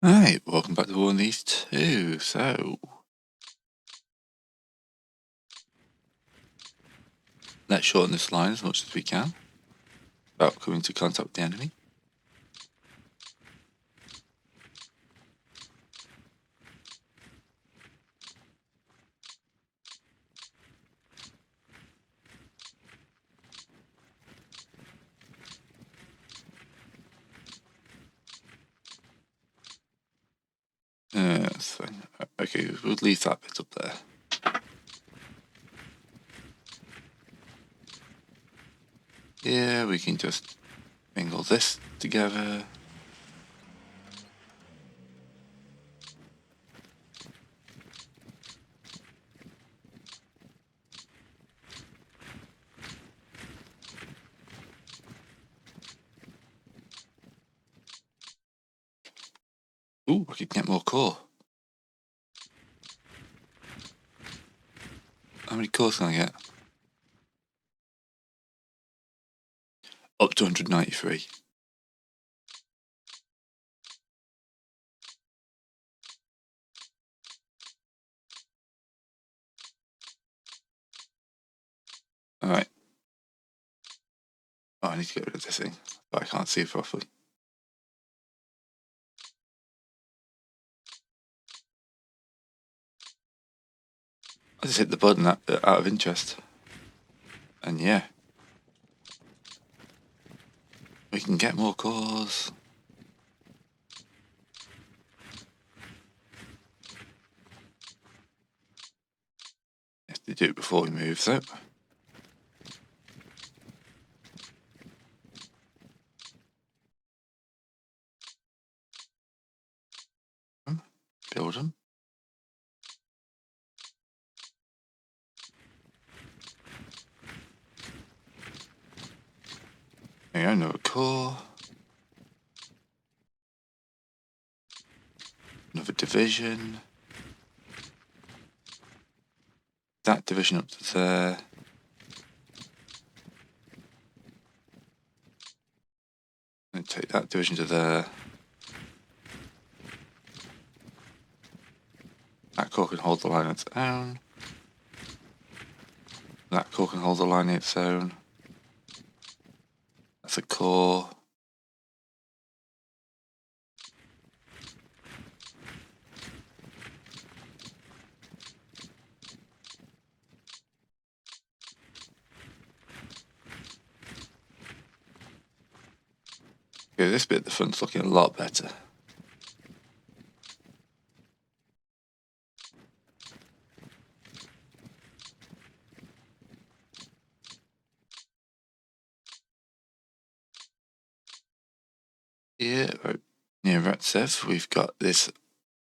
Hi, welcome back to War and These 2. So, let's shorten this line as much as we can without coming into contact with the enemy. That's fine. Okay, we'll leave that bit up there. Yeah, we can just mingle this together. Ooh, I can get more core. How many cores can I get? Up to 193. Alright. Oh, I need to get rid of this thing, but I can't see it properly. I just hit the button out of interest. And yeah. We can get more cores. Have to do it before we move, so. Build them. There you go, another core. Another division. That division up to there. And take that division to there. That core can hold the line on its own. That core can hold the line on its own. That's a core. Okay, this bit at the front's looking a lot better. Yeah, right near Retsev, we've got this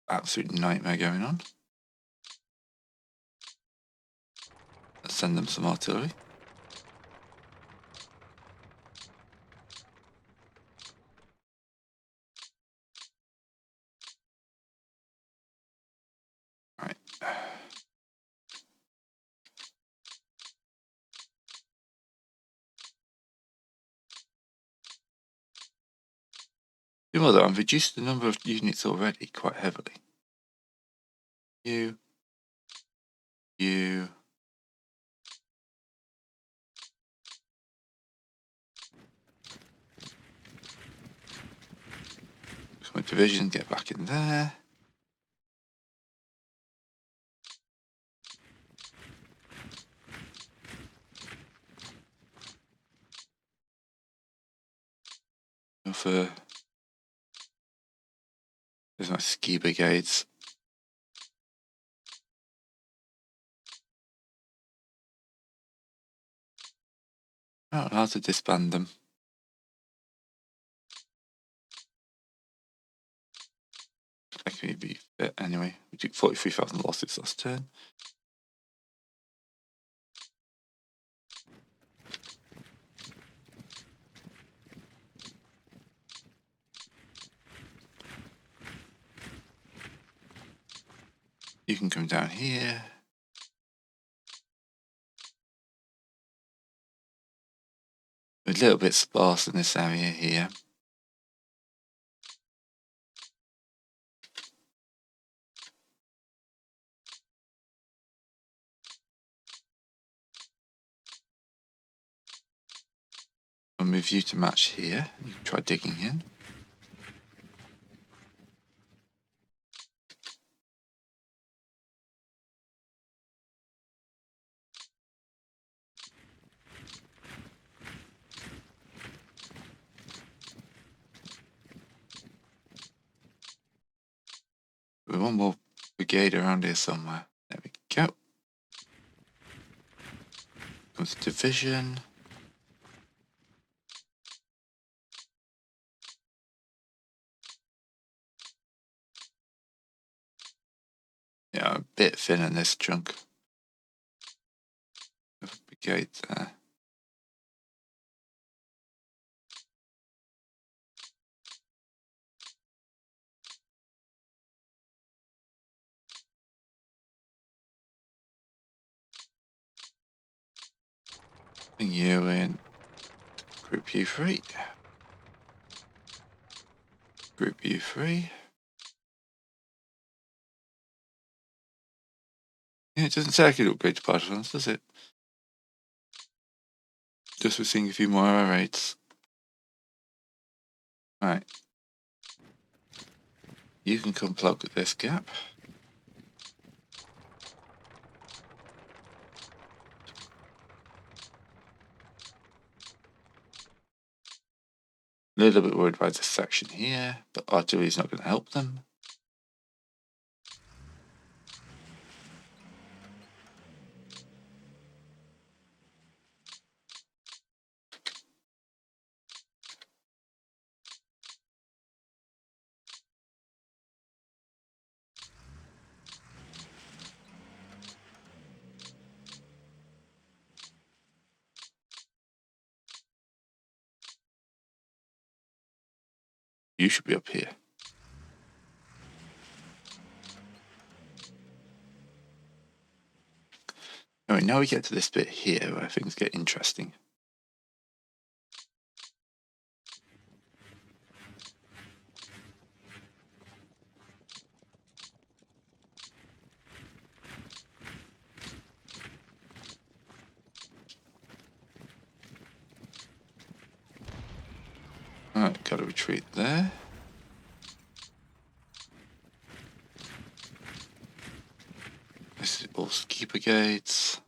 absolute nightmare going on. Let's send them some artillery. Right. You know, though, I've reduced the number of units already quite heavily. You. My division, get back in there. For there's my ski brigades. I don't know how to disband them. That can be fit anyway. We took 43,000 losses last turn. You can come down here. A little bit sparse in this area here. We'll move you to match here. You can try digging in. With one more brigade around here somewhere. There we go. Comes the division. Yeah, I'm a bit thin in this chunk. Brigade there. Bring you in. Group U3. Group U3. Yeah, it doesn't say I could upgrade to partisans, does it? Just for seeing a few more error rates. Right. You can come plug this gap. A little bit worried about this section here, but artillery is not going to help them. You should be up here. Alright, now we get to this bit here where things get interesting. Alright, gotta retreat there. This is all ski brigades.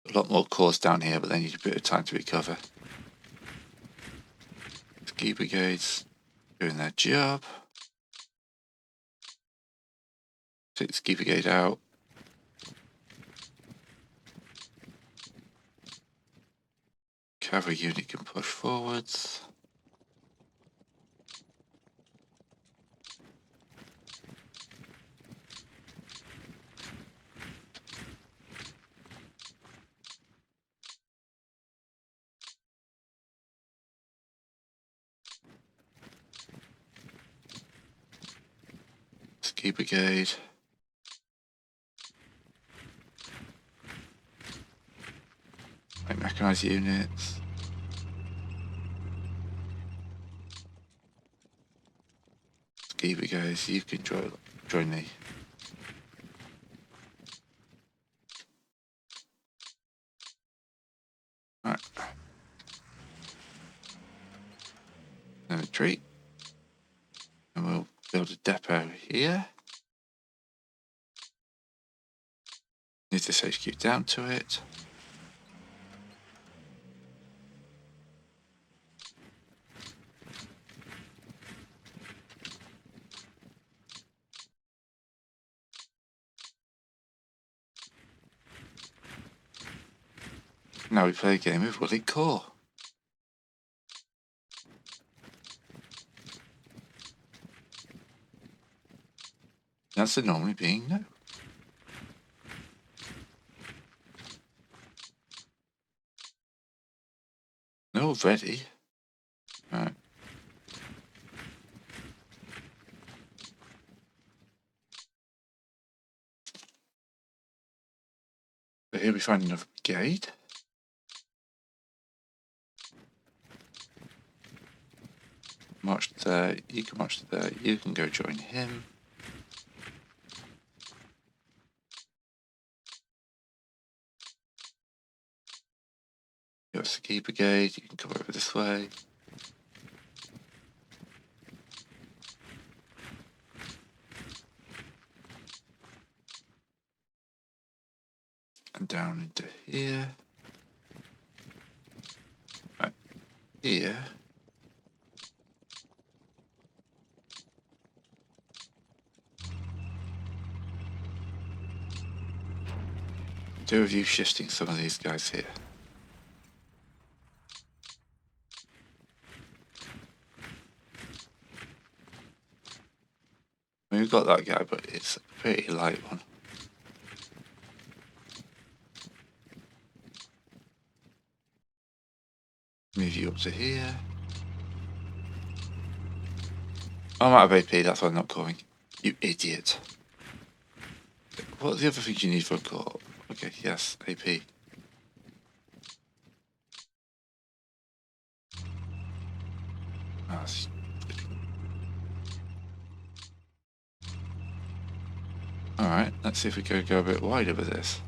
A lot more cores down here, but they need a bit of time to recover. Ski brigades doing their job. Take the ski brigade out. Cavalry unit can push forwards. Ski brigade. Mechanized units. Ski brigades, you can join me. Right. Then retreat. And we'll build a depot here. Move this HQ down to it. Now we play a game of Woolly Core. Answer normally being no. No already. Right. So here we find another brigade. March there, you can march there, you can go join him. There's the key brigade. You can come over this way. And down into here. Right here. Two of you shifting some of these guys here. I mean, we've got that guy, but it's a pretty light one. Move you up to here. I'm out of AP, that's why I'm not calling. You idiot. What are the other things you need for a call? Okay, yes, AP. Alright, let's see if we can go a bit wider with this.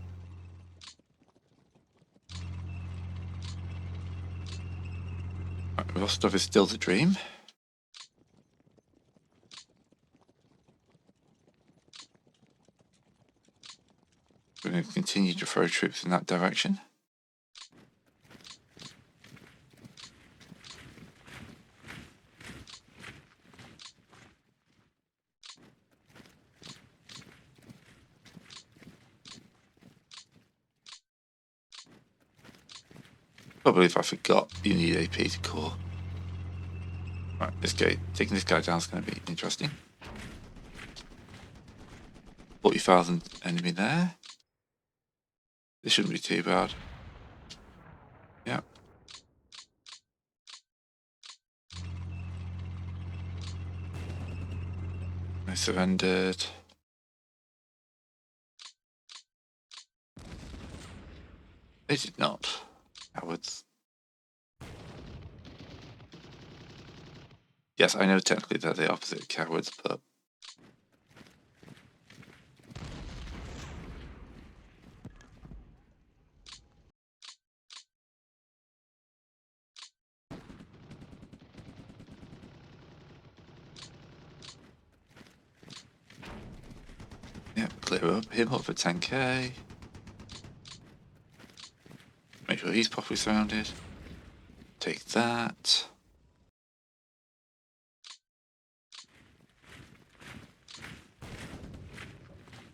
Right, Rostov is still the dream. We're going to continue to throw troops in that direction. Probably if I forgot you need AP to core. Right, this guy, taking this guy down is going to be interesting. 40,000 enemy there. This shouldn't be too bad. Yeah. I surrendered. They did not. Cowards. Yes, I know technically they're the opposite of cowards, but yeah, clear up him up for 10k. Make sure he's properly surrounded. Take that.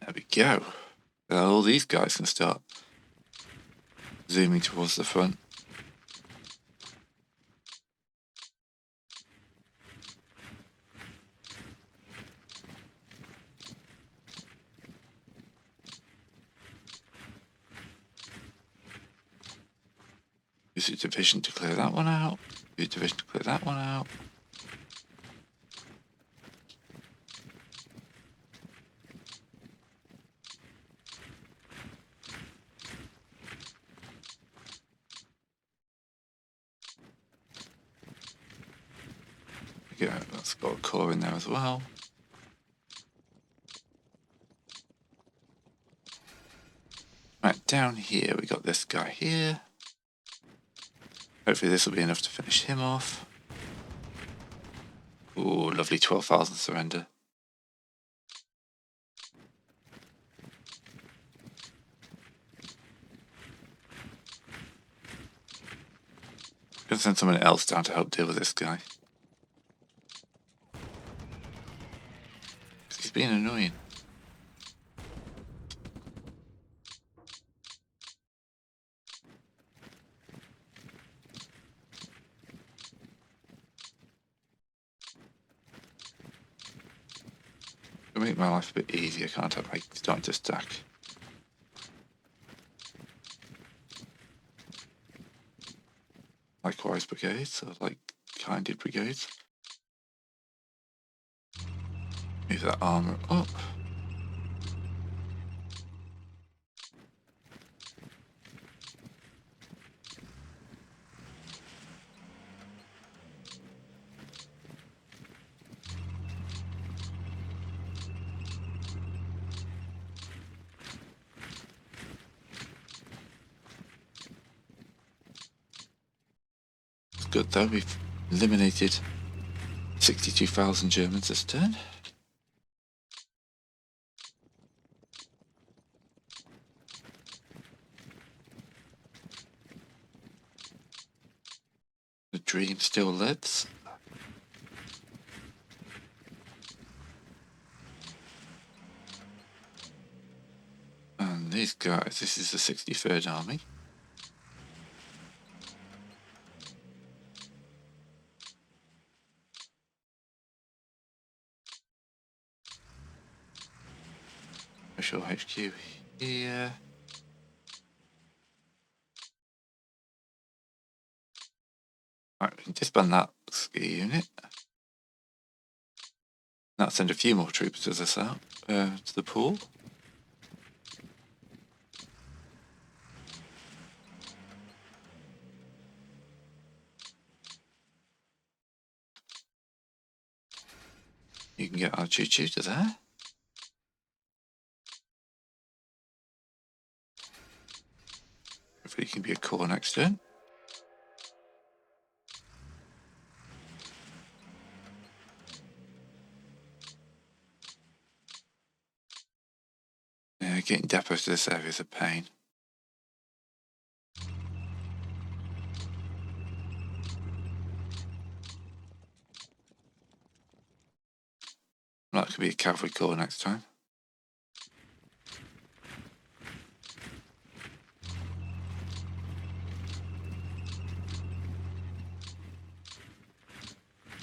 There we go. Now all these guys can start zooming towards the front. Use your division to clear that one out. Use your division to clear that one out. Yeah, that's got a core in there as well. Right, down here we got this guy here. Hopefully this will be enough to finish him off. Ooh, lovely 12,000 surrender. Gonna send someone else down to help deal with this guy. He's being annoying. To make my life a bit easier, can't I? Like starting to stack. Likewise brigades, or like kinded brigades. Move that armour up. good though. We've eliminated 62,000 Germans this turn. The dream still lives. And these guys, this is the 63rd Army. Special HQ here. Right, we can disband that ski unit. Now send a few more troops to this out to the pool. You can get our choo-choo to there. Hopefully you can be a core next turn. Yeah, getting depots to this area is a pain. That could be a cavalry corps next time.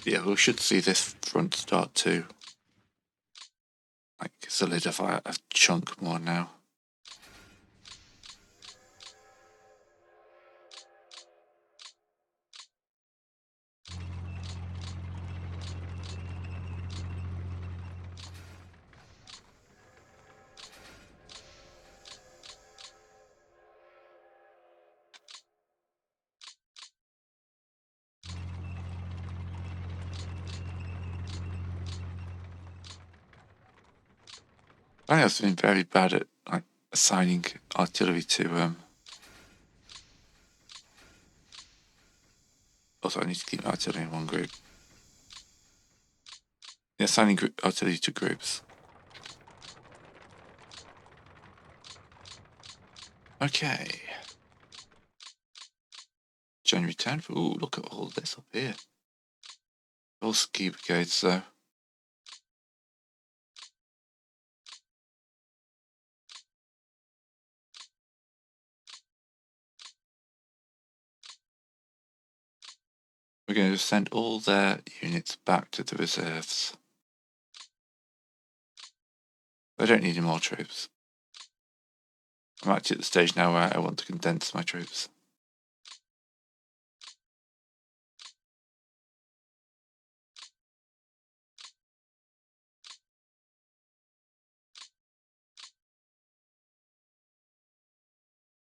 Yeah, we should see this front start to like solidify a chunk more now. I have been very bad at like assigning artillery to also I need to keep artillery in one group. Yeah, assigning artillery to groups. Okay. January 10th. Ooh, look at all this up here. All ski brigades though. We're going to send all their units back to the reserves. I don't need any more troops. I'm actually at the stage now where I want to condense my troops.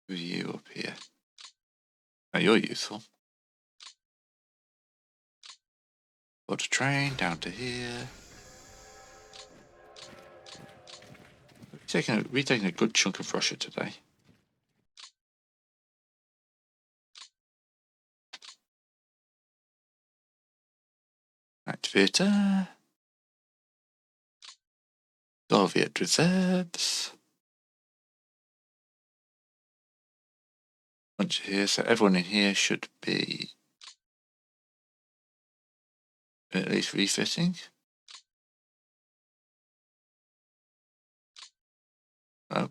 Who are you up here? Oh, you're useful. Got a train down to here. Retaking a good chunk of Russia today. Activator. Soviet reserves. Bunch here, so everyone in here should be at least refitting. Oh.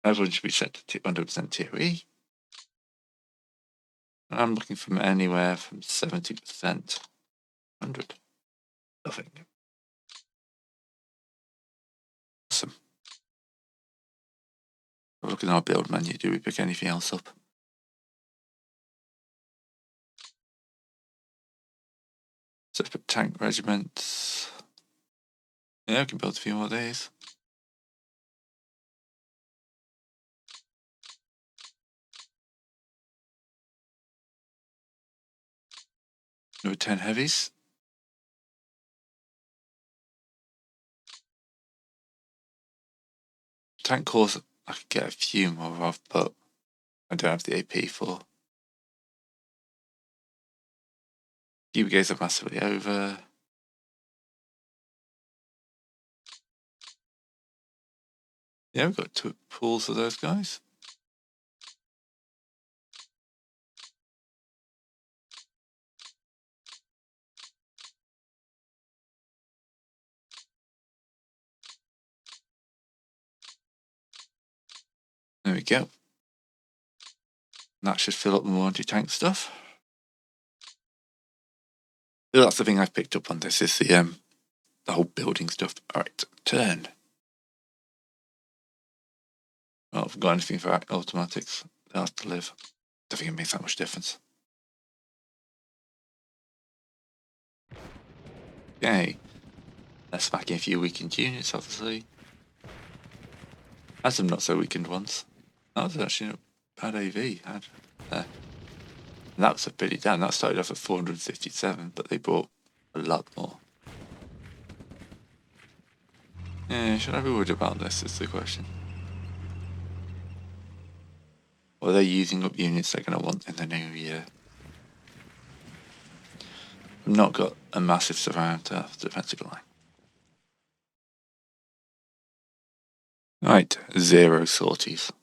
Everyone should be set to 100% TOE. I'm looking from anywhere from 70%. 100. Nothing. Awesome. Look at our build menu. Do we pick anything else up? Separate tank regiments. Yeah, we can build a few more of these. Number 10 heavies. Tank corps I could get a few more of, but I don't have the AP for. Cubigates are massively over. Yeah, we've got 2 pools of those guys. There we go. That should fill up the more anti-tank stuff. That's the thing I've picked up on this is the whole building stuff. Alright, turn. Well, if I've got anything for automatics, they'll have to live. Don't think it makes that much difference. Okay. Let's smack in a few weakened units, obviously. Had some not so weakened ones. That was actually not bad AV. Had there. And that was a pretty down. That started off at 457, but they bought a lot more. Yeah, should I be worried about this is the question. Or are they using up units they're going to want in the new year? I've not got a massive surround defensive line. Right, 0 sorties.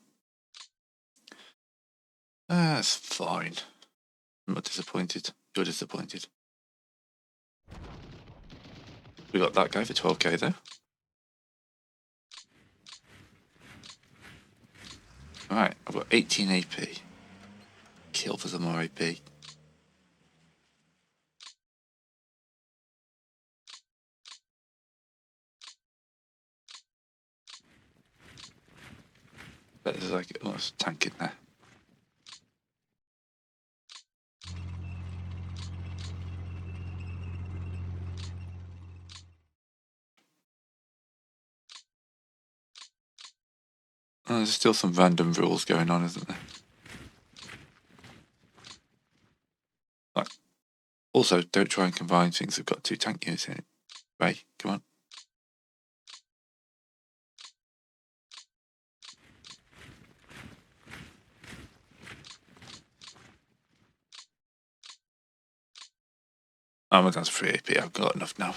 That's fine. I'm not disappointed. You're disappointed. We got that guy for 12k though. Alright, I've got 18 AP. Kill for some more AP. Bet there's like a tank in there. Oh, there's still some random rules going on, isn't there? Like, also, don't try and combine things that've got 2 tank units in it. Ray, come on. Oh, that's free AP. I've got enough now.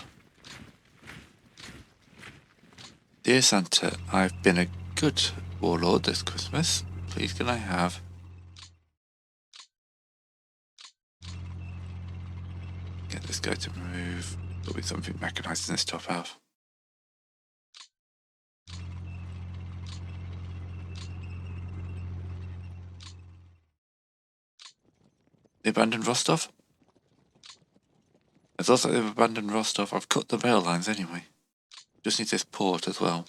Dear Santa, I've been a good warlord this Christmas. Please can I have... Get this guy to move. There'll be something mechanised in this top half. They abandoned Rostov? It's also they've abandoned Rostov. I've cut the rail lines anyway. Just need this port as well.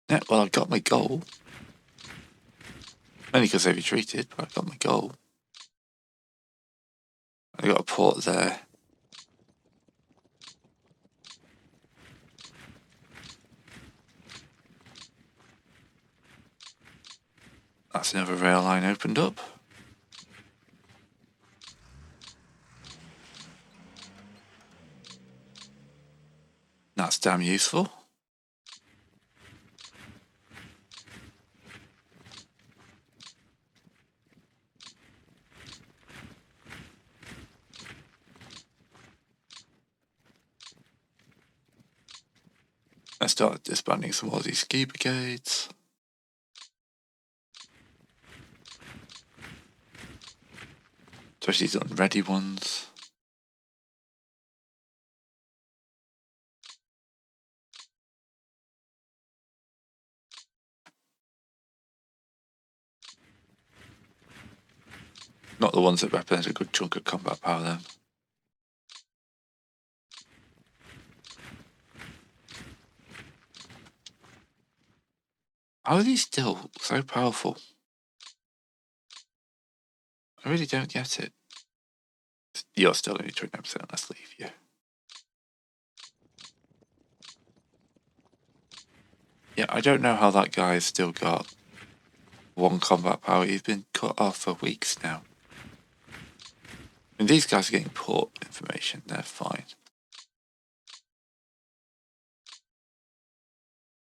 Yeah, well, I got my goal. Only because they retreated, but I got my goal. I got a port there. That's another rail line opened up. That's damn useful. Let's start disbanding some of these ski brigades. Especially these unready ones. Not the ones that represent a good chunk of combat power then. How are these still so powerful? I really don't get it. You're still only 29%, let's leave you. Yeah, I don't know how that guy has still got 1 combat power. He's been cut off for weeks now. And these guys are getting port information, they're fine.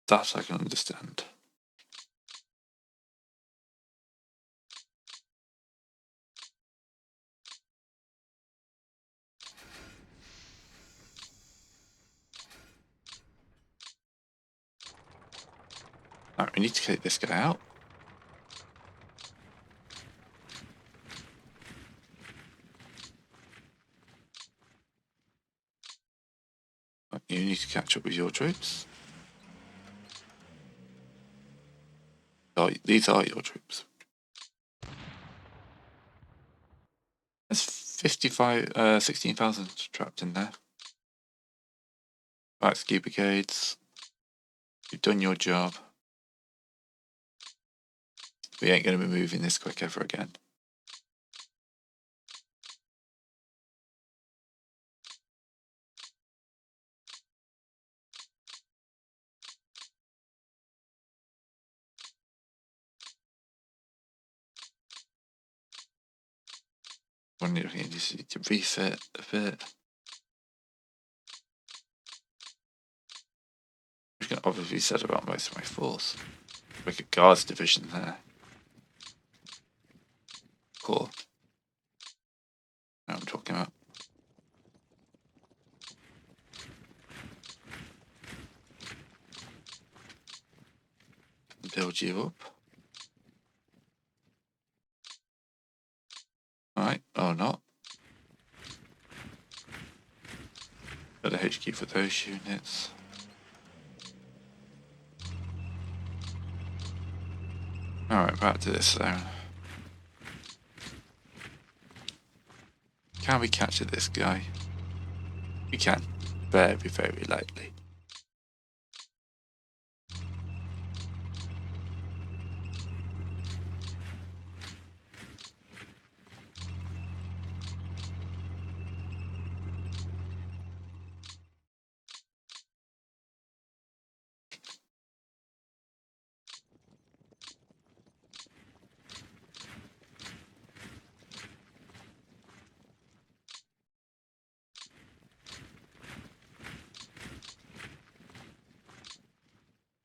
That I can understand. Alright, we need to take this guy out. You need to catch up with your troops. Oh, these are your troops. There's 16,000 trapped in there. Right, ski brigades. You've done your job. We ain't going to be moving this quick ever again. When you just need to refit a bit. I can obviously set about most of my force. Like a guards division there. Cool. Now I'm talking about. Build you up. Alright, or not. Got a HQ for those units. Alright, back to this zone. Can we capture this guy? We can. Very, very lightly.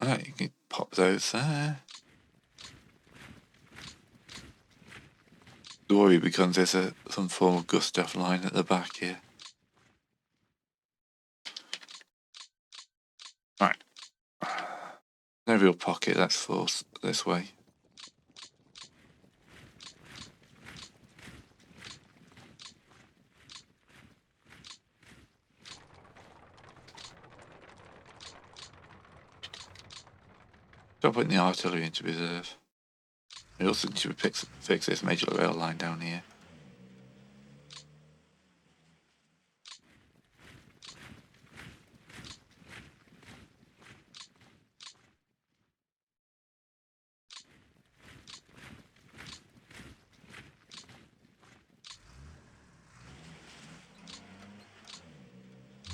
Alright, you can pop those there. The worry becomes there's some form of Gustav line at the back here. Right. No real pocket, let's force this way. Stop putting the artillery into reserve. We also need to fix this major rail line down here.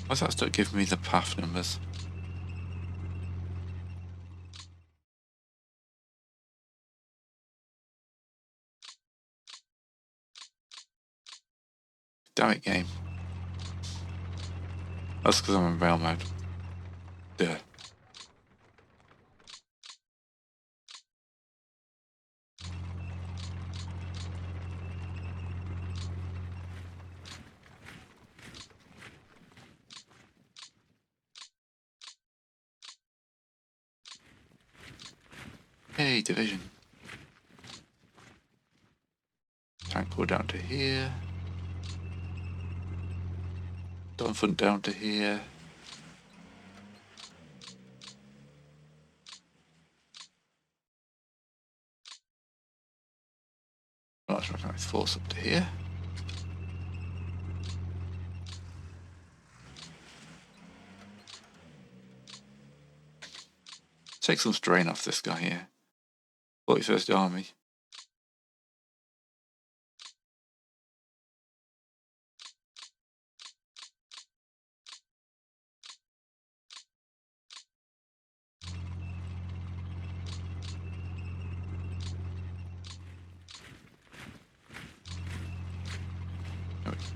Why's that start giving me the path numbers? Damn it, game. That's because I'm in rail mode. Duh. Hey, division. Tank go down to here. Dunfund down to here. Large mechanized force up to here. Take some strain off this guy here. 41st Army.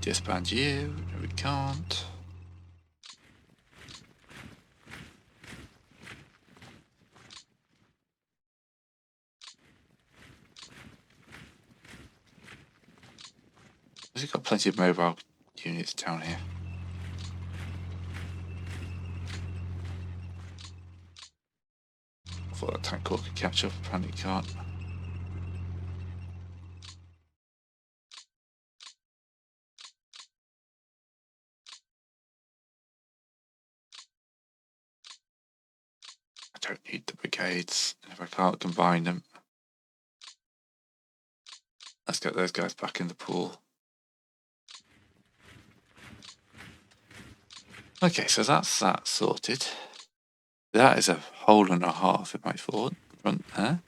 Disband you. No, we can't. We've got plenty of mobile units down here. I thought that tank corps could catch up, apparently it can't. I don't need the brigades, and if I can't combine them, let's get those guys back in the pool. Okay, so that's that sorted. That is a hole and a half in my front there.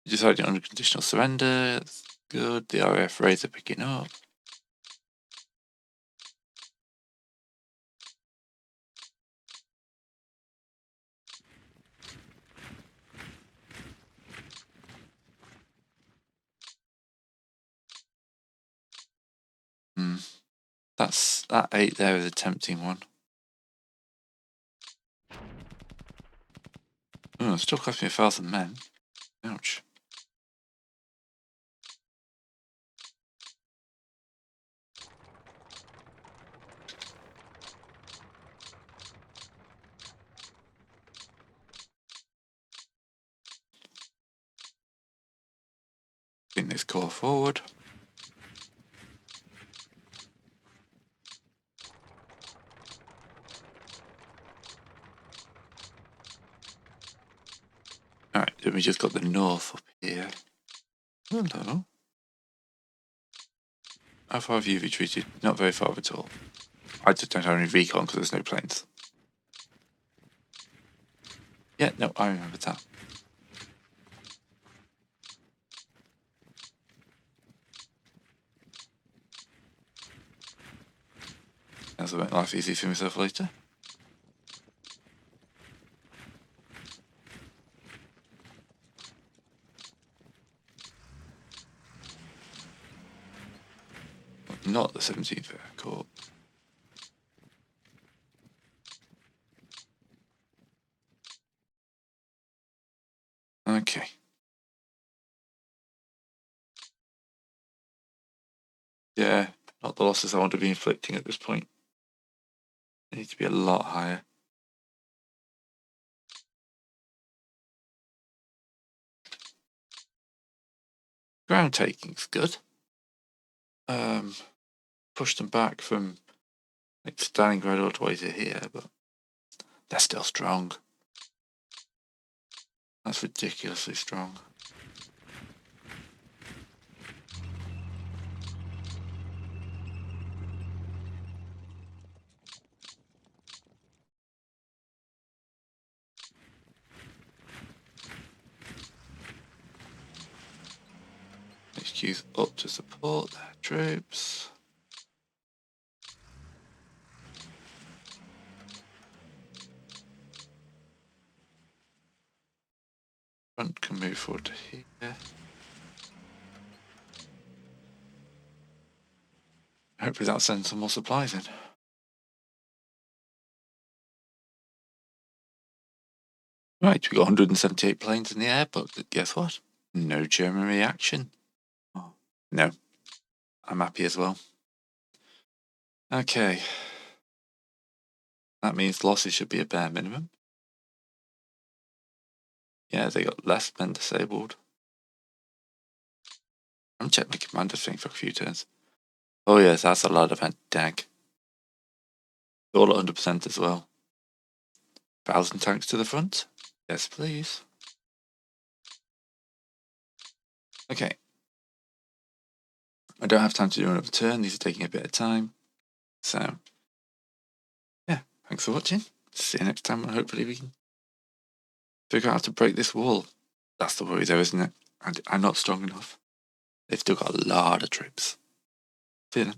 Decided on unconditional surrender. That's good. The RAF raids are picking up. That 8 there is a tempting one. Oh, it still cost me 1,000 men. Ouch. Bring this corps forward. Alright, then we just got the north up here. Hello. How far have you retreated? Not very far at all. I just don't have any recon because there's no planes. Yeah, no, I remember that. That'll make life easy for myself later. Not the 17th Air Corps. Okay. Yeah, not the losses I want to be inflicting at this point. They need to be a lot higher. Ground taking's good. Pushed them back from like Stalingrad all the way to here, but they're still strong. That's ridiculously strong. HQ's up to support their troops. Front can move forward to here. Hopefully that'll send some more supplies in. Right, we got 178 planes in the air, but guess what? No German reaction. Oh, no. I'm happy as well. Okay. That means losses should be a bare minimum. Yeah, they got less men disabled. I'm checking my commander thing for a few turns. Oh yes, that's a lot of anti-tank. All at 100% as well. 1,000 tanks to the front? Yes, please. Okay. I don't have time to do another turn. These are taking a bit of time. So, yeah, thanks for watching. See you next time, and hopefully we can figure out how to break this wall. That's the worry though, isn't it? I'm not strong enough. They've still got a lot of troops. See you then.